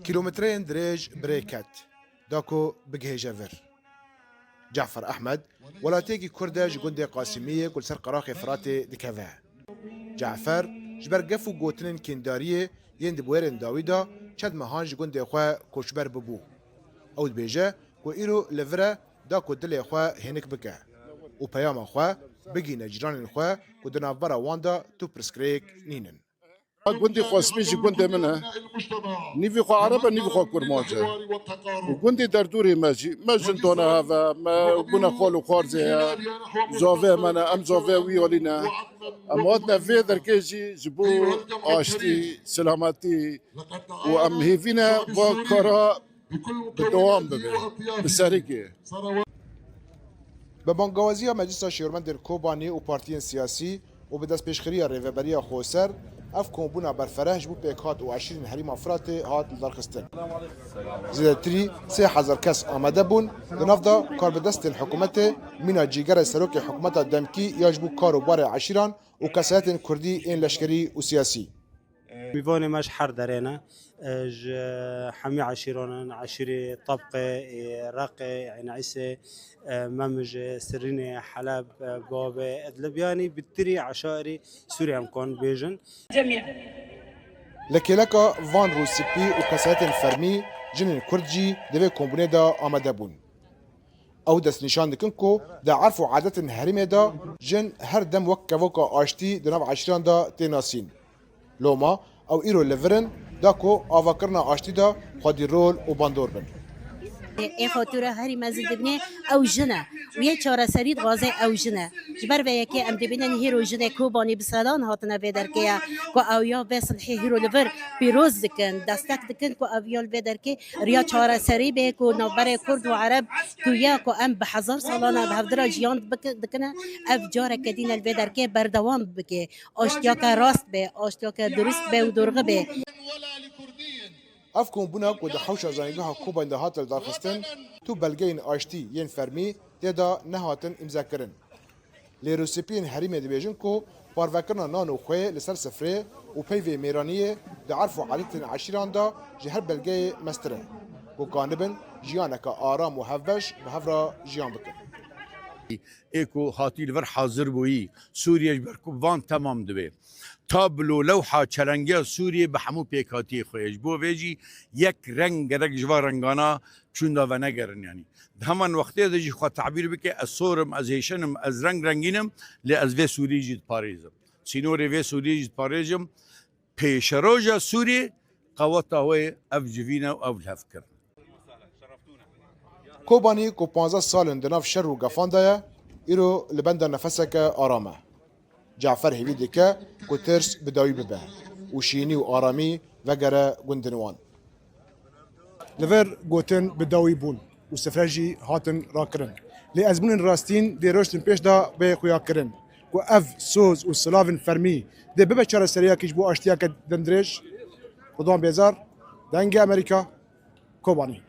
كيلومترين دريج بريكات داكو بجهيجة فر جعفر أحمد ولاتيكي كرداج جندي قاسمية كل سر قراقي فراتي دكافا جعفر جبر قفو قوتنين كيندارية يند بويرن داويدا چد مهانج جندي خوا كوشبر ببو او دبيجه كو إيرو لفرا داكو دلي خوا هنك بكا و بياما خوا بگي نجران خوا كو دنافبرا واندا تو برسكريك نينن جندي قاسمي جندي منها نيفي خو عربة نيفي خو كرماجة وجندي دردوري ماجي ما جنتونا هذا ما كنا خالو خارزة زوفي منا أم زوفي ويولينا أمواتنا في دركيجي جبو آشتي سلامتي وأم هيفينا وكرا بدوام ببي بساريكي ببانگوازی مجلس شورمند کوبانی و پارتیین سیاسی و به دست پیشخری ریوبری خوسر اف کومبونا برفرهج بو پیکات و 20 حریم افراد هات لدرخستن زیادتری 3000 کس آمده بون دنافدا کار به دست الحکومت مینا جیگر سروک حکومت دمکی یاجبو کاروبار عشیران و کسایت کردی این لشکری و سیاسی بيفوني مش حر درينا حمي عشيرون عشيري طبقة راقي يعني عيسى ممج سريني حلب بابا ادلبياني بالتري عشائري سوريا مكون بيجن جميع لكيلكا فان روسيبي و كسایت فرمی جن کردجی دوی کومبونه دا آمده بون او دست نشان دکن کو دا عرف و عادت هرمه دا جن هر دم وکا آشتی دناب عشیران دا تیناسین لوما او ایرو لورن داکو آواکرنا آشتی دا خودی رول و باندور بن ای خاطره هری مزید بنه او جنه و یه چاره سرید غازه او جنه جبر و یکی ام دبینن هیرو جنه کوبانی بسالان هاتنه بدر که او یا بسلحی هیرو لور پیروز دکن دستک دکن کو اویال بدر که ریا چاره سری به کو نوبر کرد و عرب کو یا کو ام به هزار سالانه به هفدر جیان دکنه اف جاره کدین البدر که بردوام بکه آشتیا که راست به آشتیا که درست به و درغه به اف کومبونا کو د حوشا زانگاه کوبا د هاتل دارخستن تو بلگین آشتی ین فرمی تدا نهاتن امضا کرن لیروسیپین حریم دبیجن کو پاروکرنا نانو خو لسر سفره و پیوی میرانیه د عرف و عادت عشیران دا جهر بلگی مستره کو کانبن جیانکا آرام و هفش به هفرا جیان بکن ايكو هاتي الفر حاضر بوي سوريا بركب فان تمام دبي تابلو لوحه چلنگه سوريا بحمو بيكاتي خويج بو ويجي يك رنگ رنگ جوا رنگانا چوندا و نگرن يعني همان وقتی دجي خو تعبير بك الصورم از هيشنم از رنگ رنگينم لاز في سوري جيت باريزم سينوري في سوري جيت باريزم بيشروجا سوري قوتا هو افجفينا او الهفكر کوبانی کو 15 سال دناف شر و گفاندایا ایرو لبند نفسک آرامه جعفر هیوی دکه کو ترس بداوی ببه و شینی و آرامی وگره گندنوان لور گوتن بداوی بون و سفرجی هاتن راکرن لی ازمون راستین دی روشتن پیش دا به خویا کرن کو اف سوز و سلاون فرمی دی ببه چاره سریا کش بو آشتیا که دندرش خدوان بیزار دنگ امریکا کوبانی